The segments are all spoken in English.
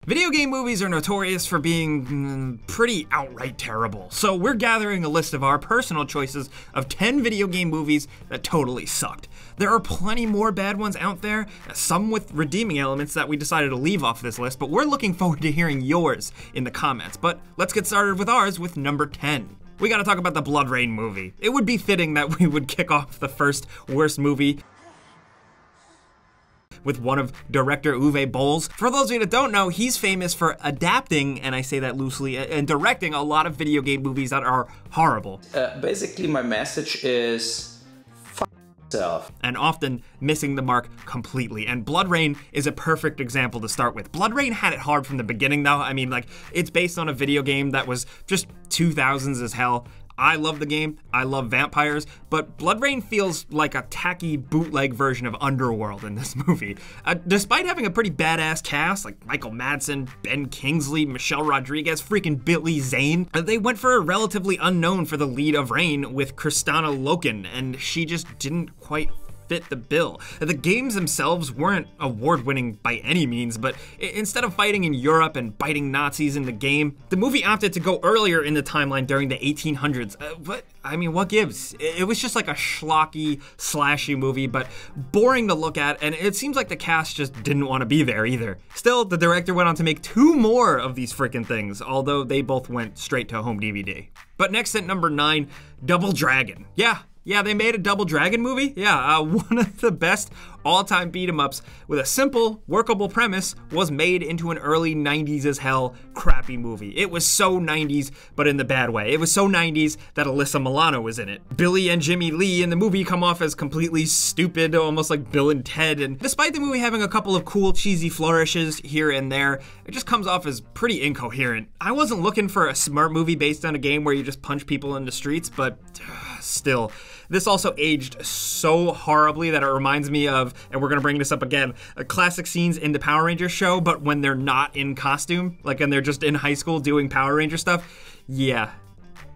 Video game movies are notorious for being pretty outright terrible, so we're gathering a list of our personal choices of 10 video game movies that totally sucked. There are plenty more bad ones out there, some with redeeming elements that we decided to leave off this list, but we're looking forward to hearing yours in the comments. But let's get started with ours with number 10. We gotta talk about the Blood Rain movie. It would be fitting that we would kick off the first worst movie with one of director Uwe Boll's. For those of you that don't know, he's famous for adapting, and I say that loosely, and directing a lot of video game movies that are horrible. Basically, my message is fuck yourself. And often missing the mark completely. And Blood Rain is a perfect example to start with. Blood Rain had it hard from the beginning though. I mean, like, it's based on a video game that was just 2000s as hell. I love the game, I love vampires, but Blood Rain feels like a tacky bootleg version of Underworld in this movie. Despite having a pretty badass cast like Michael Madsen, Ben Kingsley, Michelle Rodriguez, freaking Billy Zane, they went for a relatively unknown for the lead of Rain with Kristanna Loken, and she just didn't quite fit the bill. The games themselves weren't award-winning by any means, but instead of fighting in Europe and biting Nazis in the game, the movie opted to go earlier in the timeline during the 1800s. What gives? It was just like a schlocky, slashy movie, but boring to look at, and it seems like the cast just didn't want to be there either. Still, the director went on to make 2 more of these freaking things, although they both went straight to home DVD. But next at number 9, Double Dragon. Yeah, they made a Double Dragon movie. Yeah, one of the best all-time beat-em-ups with a simple, workable premise was made into an early 90s as hell crappy movie. It was so 90s, but in the bad way. It was so 90s that Alyssa Milano was in it. Billy and Jimmy Lee in the movie come off as completely stupid, almost like Bill and Ted, and despite the movie having a couple of cool cheesy flourishes here and there, it just comes off as pretty incoherent. I wasn't looking for a smart movie based on a game where you just punch people in the streets, but still. This also aged so horribly that it reminds me of, and we're gonna bring this up again, classic scenes in the Power Rangers show, but when they're not in costume, like and they're just in high school doing Power Ranger stuff. Yeah,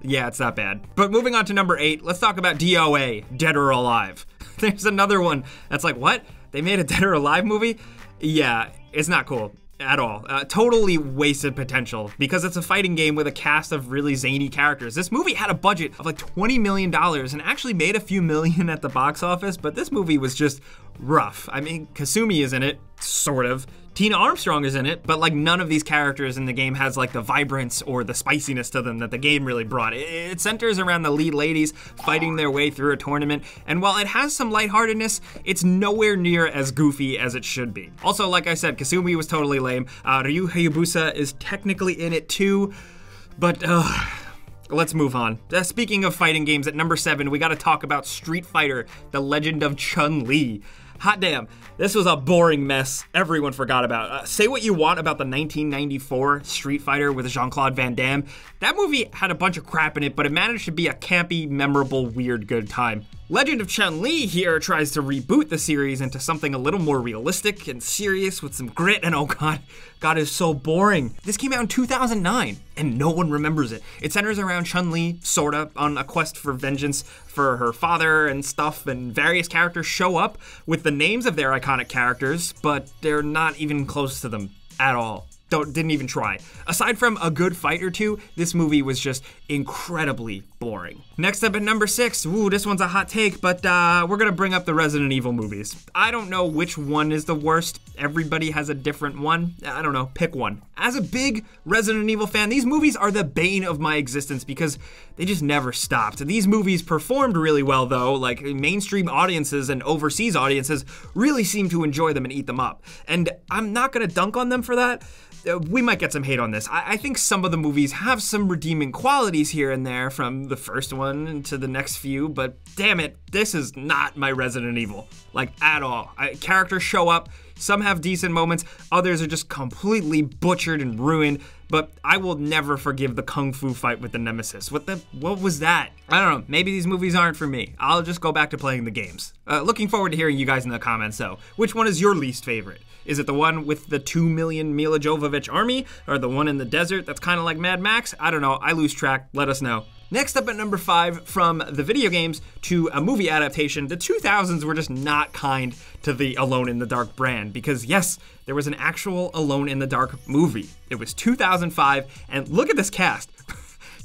it's that bad. But moving on to number 8, let's talk about DOA, Dead or Alive. There's another one that's like, what? They made a Dead or Alive movie? Yeah, it's not cool at all. Totally wasted potential because it's a fighting game with a cast of really zany characters. This movie had a budget of like $20 million and actually made a few million at the box office, but this movie was just rough. I mean, Kasumi is in it, sort of. Tina Armstrong is in it, but like none of these characters in the game has like the vibrance or the spiciness to them that the game really brought. It centers around the lead ladies fighting their way through a tournament, and while it has some lightheartedness, it's nowhere near as goofy as it should be. Also, like I said, Kasumi was totally lame. Ryu Hayabusa is technically in it too, but let's move on. Speaking of fighting games, at number 7, we gotta talk about Street Fighter, The Legend of Chun-Li. Hot damn, this was a boring mess everyone forgot about. Say what you want about the 1994 Street Fighter with Jean-Claude Van Damme. That movie had a bunch of crap in it, but it managed to be a campy, memorable, weird good time. Legend of Chun-Li here tries to reboot the series into something a little more realistic and serious with some grit, and oh god, it's so boring. This came out in 2009, and no one remembers it. It centers around Chun-Li, sorta, on a quest for vengeance for her father and stuff, and various characters show up with the names of their iconic characters, but they're not even close to them at all. Didn't even try. Aside from a good fight or two, this movie was just incredibly boring. Next up at number 6, ooh, this one's a hot take, but we're gonna bring up the Resident Evil movies. I don't know which one is the worst. Everybody has a different one. I don't know, pick one. As a big Resident Evil fan, these movies are the bane of my existence because they just never stopped. These movies performed really well though, like mainstream audiences and overseas audiences really seem to enjoy them and eat them up. And I'm not gonna dunk on them for that. We might get some hate on this. I think some of the movies have some redeeming qualities here and there from the first one to the next few, but damn it, this is not my Resident Evil, like at all. Characters show up, some have decent moments, others are just completely butchered and ruined, but I will never forgive the kung fu fight with the Nemesis. What was that? I don't know, maybe these movies aren't for me. I'll just go back to playing the games. Looking forward to hearing you guys in the comments though. Which one is your least favorite? Is it the one with the 2 million Mila Jovovich army, or the one in the desert that's kind of like Mad Max? I don't know, I lose track, let us know. Next up at number 5, from the video games to a movie adaptation, the 2000s were just not kind to the Alone in the Dark brand, because yes, there was an actual Alone in the Dark movie. It was 2005, and look at this cast.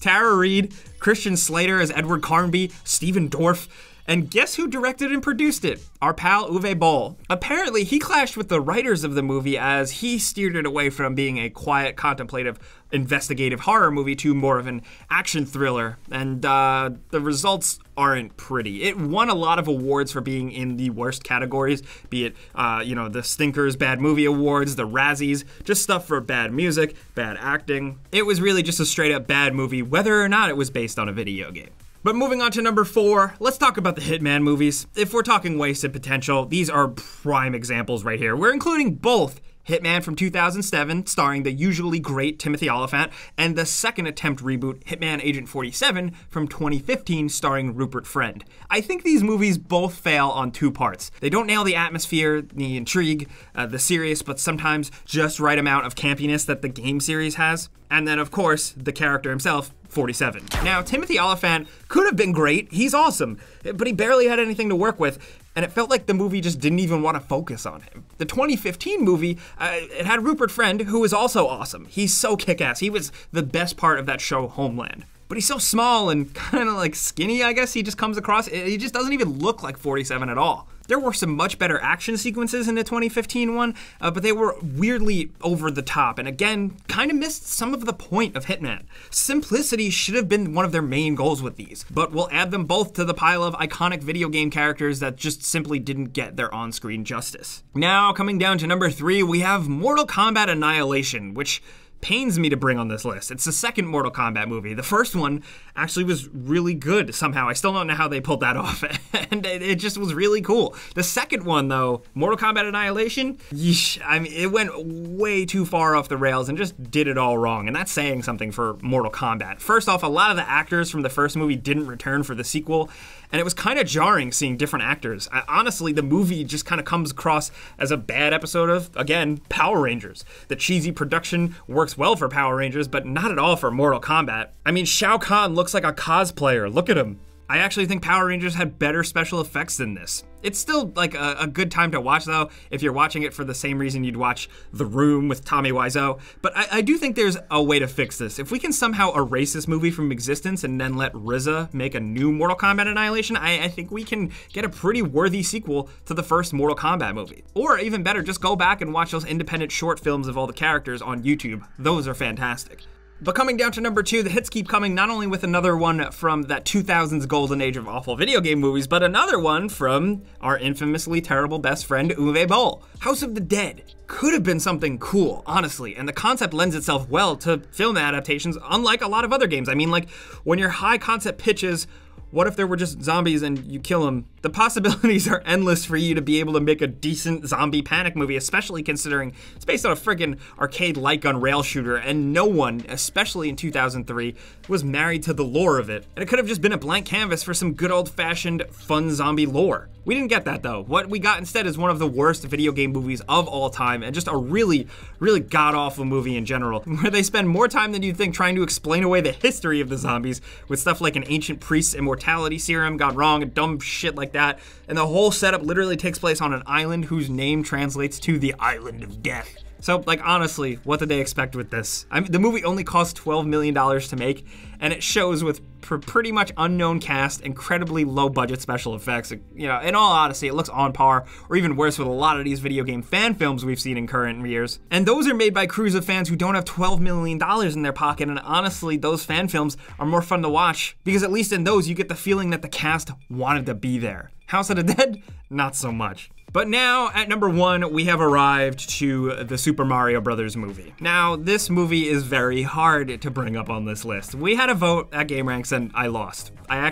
Tara Reid, Christian Slater as Edward Carnby, Stephen Dorff, and guess who directed and produced it? Our pal Uwe Boll. Apparently, he clashed with the writers of the movie as he steered it away from being a quiet, contemplative, investigative horror movie to more of an action thriller, and the results aren't pretty. It won a lot of awards for being in the worst categories, be it, the Stinkers Bad Movie Awards, the Razzies, just stuff for bad music, bad acting. It was really just a straight-up bad movie, whether or not it was based on a video game. But moving on to number 4, let's talk about the Hitman movies. If we're talking wasted potential, these are prime examples right here. We're including both Hitman from 2007, starring the usually great Timothy Olyphant, and the second attempt reboot, Hitman Agent 47, from 2015, starring Rupert Friend. I think these movies both fail on 2 parts. They don't nail the atmosphere, the intrigue, the serious but sometimes just right amount of campiness that the game series has. And then, of course, the character himself, 47. Now, Timothy Olyphant could have been great. He's awesome. But he barely had anything to work with, and it felt like the movie just didn't even want to focus on him. The 2015 movie, it had Rupert Friend, who was also awesome. He's so kick-ass. He was the best part of that show, Homeland. But he's so small and kind of like skinny, I guess he just comes across. He just doesn't even look like 47 at all. There were some much better action sequences in the 2015 one, but they were weirdly over the top, and again, kind of missed some of the point of Hitman. Simplicity should have been one of their main goals with these, but we'll add them both to the pile of iconic video game characters that just simply didn't get their on-screen justice. Now, coming down to number 3, we have Mortal Kombat Annihilation, which pains me to bring on this list. It's the second Mortal Kombat movie. The first one actually was really good somehow. I still don't know how they pulled that off, and it just was really cool. The second one, though, Mortal Kombat Annihilation, yeesh, I mean, it went way too far off the rails and just did it all wrong, and that's saying something for Mortal Kombat. First off, a lot of the actors from the first movie didn't return for the sequel, and it was kind of jarring seeing different actors. Honestly, the movie just kind of comes across as a bad episode of, again, Power Rangers. The cheesy production works well for Power Rangers, but not at all for Mortal Kombat. I mean, Shao Kahn looks like a cosplayer. Look at him. I actually think Power Rangers had better special effects than this. It's still like a good time to watch, though, if you're watching it for the same reason you'd watch The Room with Tommy Wiseau. But I do think there's a way to fix this. If we can somehow erase this movie from existence and then let RZA make a new Mortal Kombat Annihilation, I think we can get a pretty worthy sequel to the first Mortal Kombat movie. Or even better, just go back and watch those independent short films of all the characters on YouTube. Those are fantastic. But coming down to number 2, the hits keep coming, not only with another one from that 2000s golden age of awful video game movies, but another one from our infamously terrible best friend, Uwe Boll. House of the Dead could have been something cool, honestly, and the concept lends itself well to film adaptations, unlike a lot of other games. I mean, like, when your high concept pitches, what if there were just zombies and you kill them? The possibilities are endless for you to be able to make a decent zombie panic movie, especially considering it's based on a friggin' arcade light gun rail shooter, and no one, especially in 2003, was married to the lore of it. And it could have just been a blank canvas for some good old-fashioned fun zombie lore. We didn't get that, though. What we got instead is one of the worst video game movies of all time, and just a really, really god-awful movie in general, where they spend more time than you'd think trying to explain away the history of the zombies with stuff like an ancient priest's immortality serum gone wrong and dumb shit like that, and the whole setup literally takes place on an island whose name translates to the Island of Death. So, like, honestly, what did they expect with this? I mean, the movie only cost $12 million to make, and it shows with pretty much unknown cast, incredibly low-budget special effects. You know, in all honesty, it looks on par, or even worse with a lot of these video game fan films we've seen in current years. And those are made by crews of fans who don't have $12 million in their pocket, and honestly, those fan films are more fun to watch, because at least in those, you get the feeling that the cast wanted to be there. House of the Dead? Not so much. But now, at number 1, we have arrived to the Super Mario Brothers movie. Now, this movie is very hard to bring up on this list. We had a vote at gameranx and I lost. I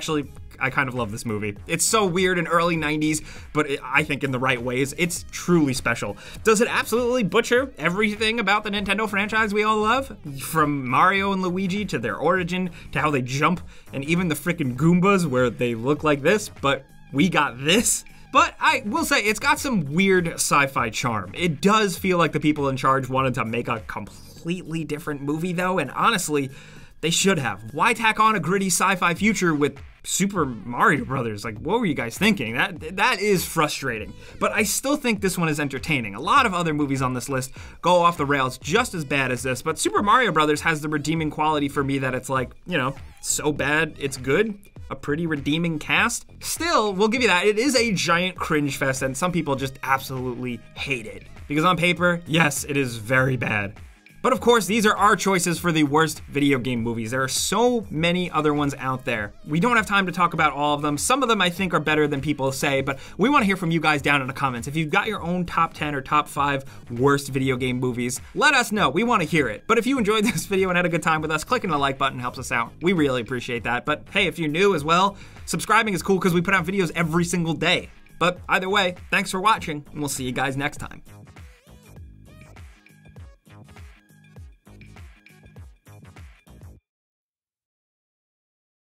kind of love this movie. It's so weird in early 90s, but I think in the right ways, it's truly special. Does it absolutely butcher everything about the Nintendo franchise we all love? From Mario and Luigi to their origin, to how they jump, and even the freaking Goombas where they look like this, but we got this? But I will say, it's got some weird sci-fi charm. It does feel like the people in charge wanted to make a completely different movie, though, and honestly, they should have. Why tack on a gritty sci-fi future with Super Mario Brothers. Like, what were you guys thinking? That is frustrating. But I still think this one is entertaining. A lot of other movies on this list go off the rails just as bad as this, but Super Mario Brothers has the redeeming quality for me that it's like, you know, so bad it's good. A pretty redeeming cast. Still, we'll give you that. It is a giant cringe fest, and some people just absolutely hate it. Because on paper, yes, it is very bad. But of course, these are our choices for the worst video game movies. There are so many other ones out there. We don't have time to talk about all of them. Some of them I think are better than people say, but we want to hear from you guys down in the comments. If you've got your own top 10 or top 5 worst video game movies, let us know. We want to hear it. But if you enjoyed this video and had a good time with us, clicking the like button helps us out. We really appreciate that. But hey, if you're new as well, subscribing is cool because we put out videos every single day. But either way, thanks for watching, and we'll see you guys next time.